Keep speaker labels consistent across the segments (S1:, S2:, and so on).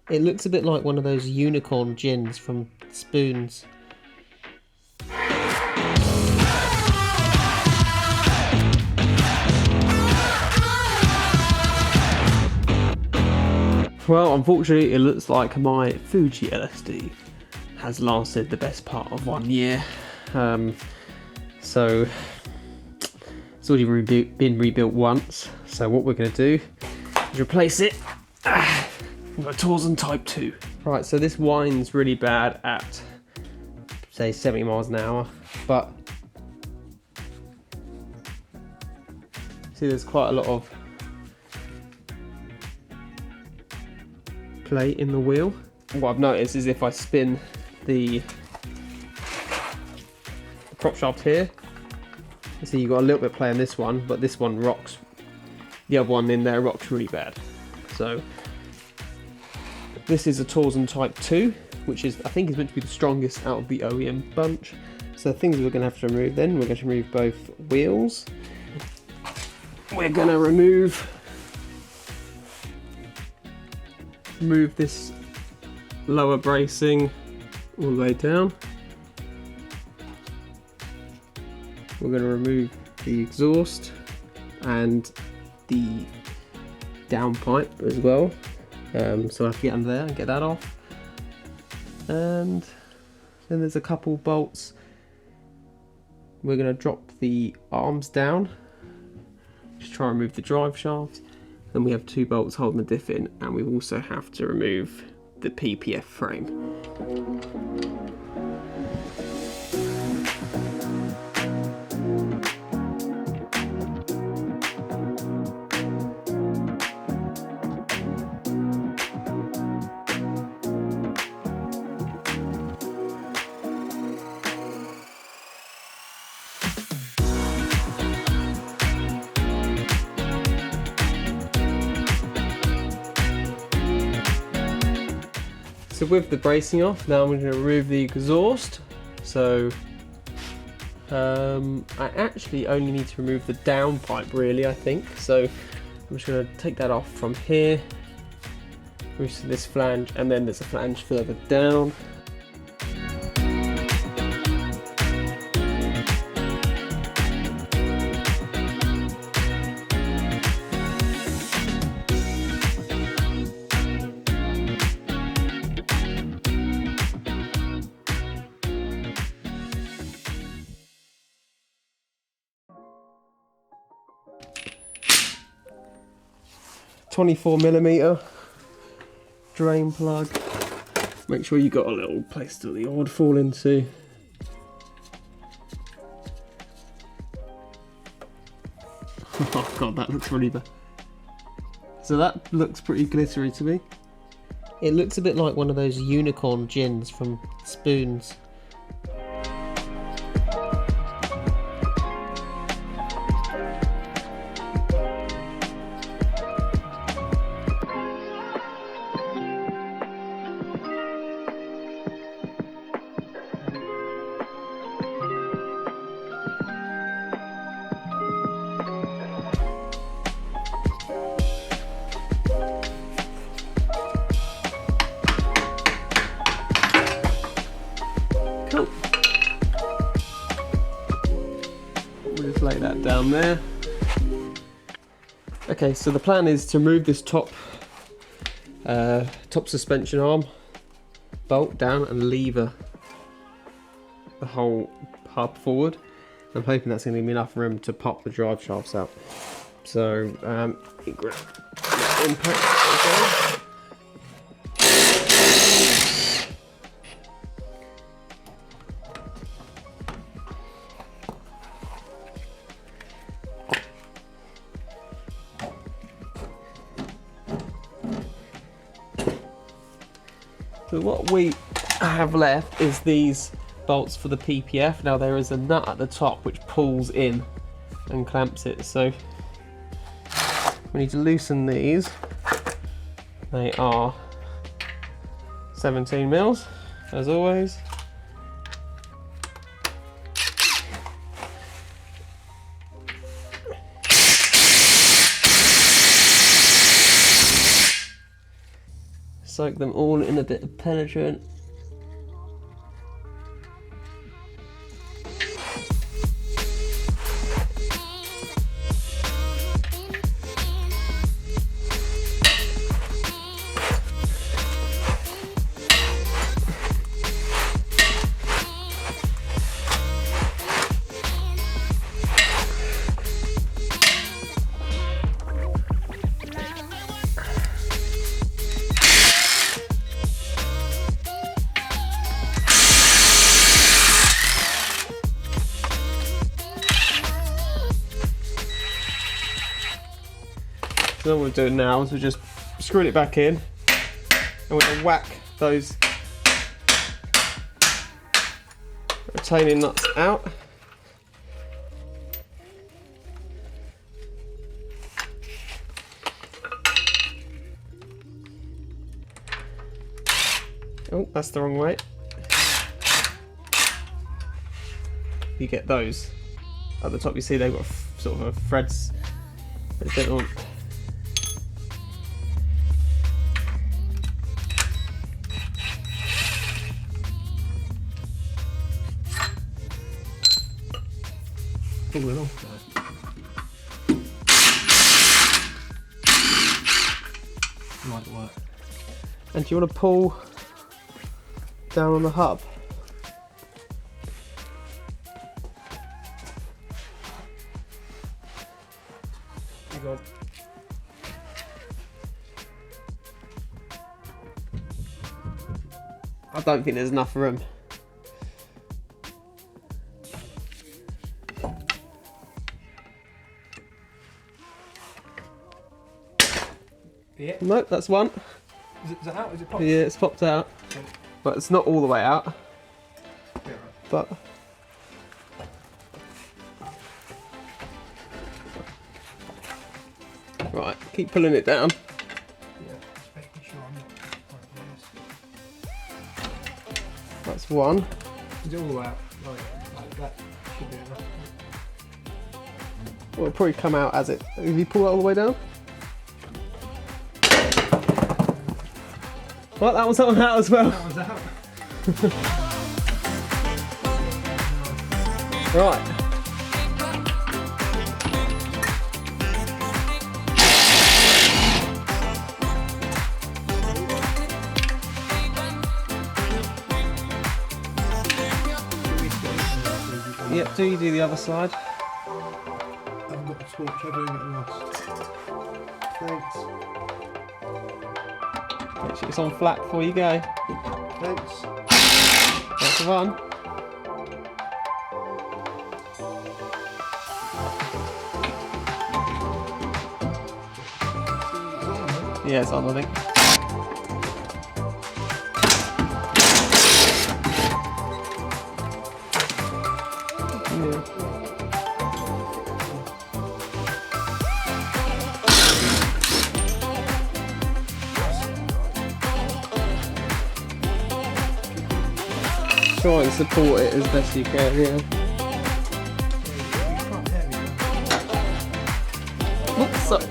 S1: It looks a bit like one of those unicorn gins from Spoons. Well, unfortunately, it looks like my Fuji LSD has lasted the best part of 1 year. So it's already been rebuilt once. So what we're going to do is replace it with a Torsen Type 2. Right, so this whine's really bad at, say, 70 miles an hour, but see there's quite a lot of play in the wheel. What I've noticed is if I spin the prop shaft here, you see you've got a little bit of play on this one, but this one rocks, the other one in there rocks really bad. So this is a Torsen Type 2, which is, I think, is meant to be the strongest out of the OEM bunch. So the things we're going to have to remove then, we're going to remove both wheels. We're going to remove this lower bracing all the way down. We're going to remove the exhaust and the downpipe as well. So I have to get under there and get that off. And then there's a couple bolts. We're going to drop the arms down, just try and remove the drive shaft. Then we have 2 bolts holding the diff in, and we also have to remove the PPF frame. So with the bracing off, now I'm going to remove the exhaust. So I actually only need to remove the downpipe really, I think. So I'm just going to take that off from here, move to this flange, and then there's a flange further down. .24mm drain plug. Make sure you got a little place that the oil would fall into. Oh god, that looks really bad. So that looks pretty glittery to me. It looks a bit like one of those unicorn gins from Spoons. Cool. We'll just lay that down there. Okay, so the plan is to remove this top suspension arm bolt down and lever the whole hub forward. I'm hoping that's going to give me enough room to pop the drive shafts out. So grab that impact. So what we have left is these bolts for the PPF. Now there is a nut at the top which pulls in and clamps it, so we need to loosen these. They are 17 mils as always. soak them all in a bit of penetrant. So what we're doing now is we're just screwing it back in, and we're going to whack those retaining nuts out. Oh, that's the wrong way. You get those at the top. You see they've got sort of threads. But they don't. Pull it off. Might work. And do you want to pull down on the hub? Hang on. I don't think there's enough room.
S2: Yeah.
S1: Nope, that's one.
S2: Is it out? Is it popped?
S1: Yeah, it's popped out.
S2: Okay.
S1: But it's not all the way out.
S2: Yeah, right.
S1: But right, keep pulling it down.
S2: Yeah, just making sure I'm not like
S1: That's one.
S2: this. Is it all the way out? Like that should be enough.
S1: Well, it'll probably come out as it. If you pull it all the way down. Well, that one's out as well.
S2: That one's out.
S1: Right. Yep, do you do the other side?
S2: I haven't got the torch, I'm doing it last. Thanks.
S1: Make sure it's on flat before you go.
S2: Thanks.
S1: That's the one. Yeah, it's on, I think. Yeah. Try and support it as best you can, yeah. What's up?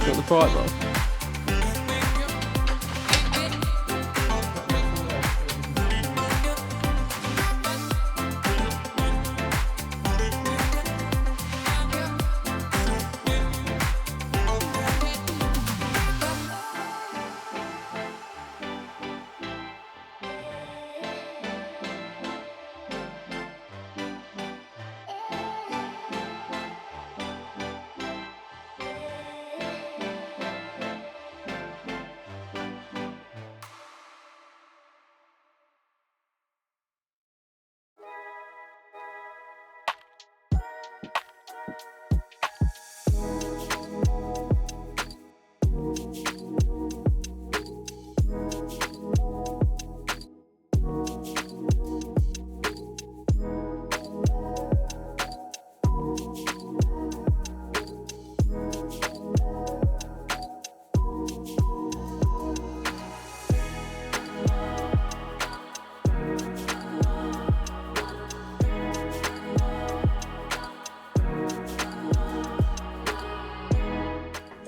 S1: Got the prize on.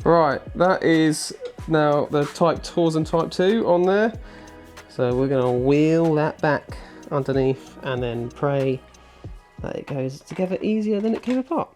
S1: Right, that is now the Torsen Type 2 on there. So we're going to wheel that back underneath and then pray that it goes together easier than it came apart.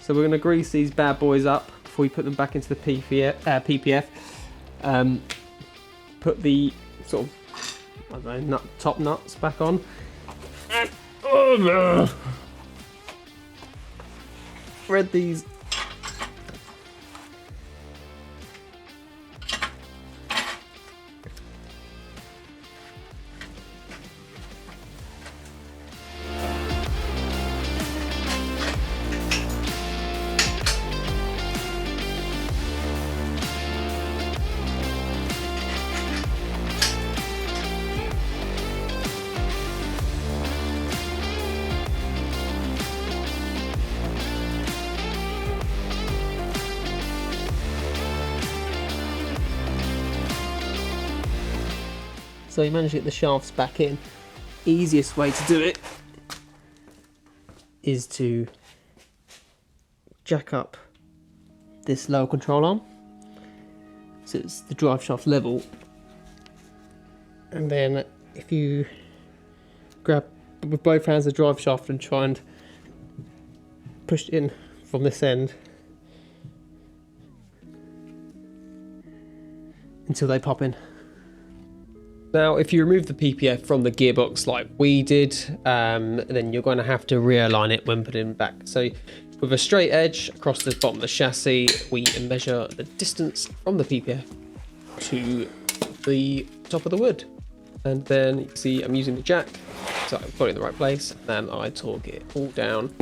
S1: So we're going to grease these bad boys up before we put them back into the PPF. Put the sort of, I don't know, top nuts back on. Thread these. So you manage to get the shafts back in. Easiest way to do it is to jack up this lower control arm so it's the drive shaft level, and then if you grab with both hands the drive shaft and try and push it in from this end until they pop in. Now, if you remove the PPF from the gearbox like we did, then you're going to have to realign it when putting it back. So with a straight edge across the bottom of the chassis, we measure the distance from the PPF to the top of the wood. And then you can see I'm using the jack, so I've got it in the right place, and I torque it all down.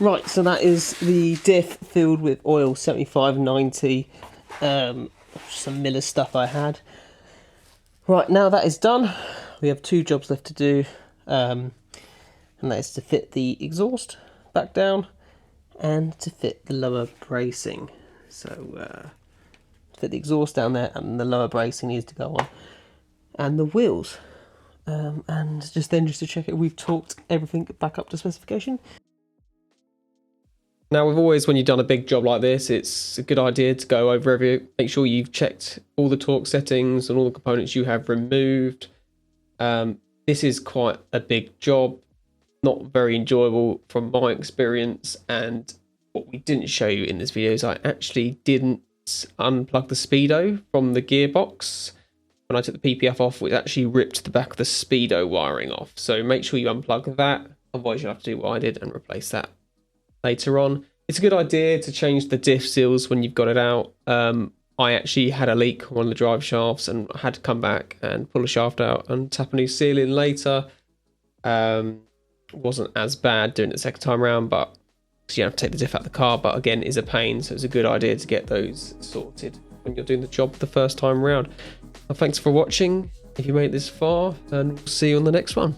S1: Right, so that is the diff filled with oil 7590. Some Miller stuff I had. Right, now that is done, we have 2 jobs left to do, and that is to fit the exhaust back down and to fit the lower bracing. So fit the exhaust down there, and the lower bracing needs to go on, and the wheels, and just to check it, we've torqued everything back up to specification. Now, with always, when you've done a big job like this, it's a good idea to go over make sure you've checked all the torque settings and all the components you have removed. This is quite a big job, not very enjoyable from my experience. And what we didn't show you in this video is I actually didn't unplug the speedo from the gearbox. When I took the PPF off, it actually ripped the back of the speedo wiring off. So make sure you unplug that, otherwise you'll have to do what I did and replace that later on. It's a good idea to change the diff seals when you've got it out. I actually had a leak on one of the drive shafts and had to come back and pull a shaft out and tap a new seal in later. Wasn't as bad doing it the second time around, but you have to take the diff out of the car, but again, it is a pain, so it's a good idea to get those sorted when you're doing the job the first time around. Well, thanks for watching if you made it this far, and we'll see you on the next one.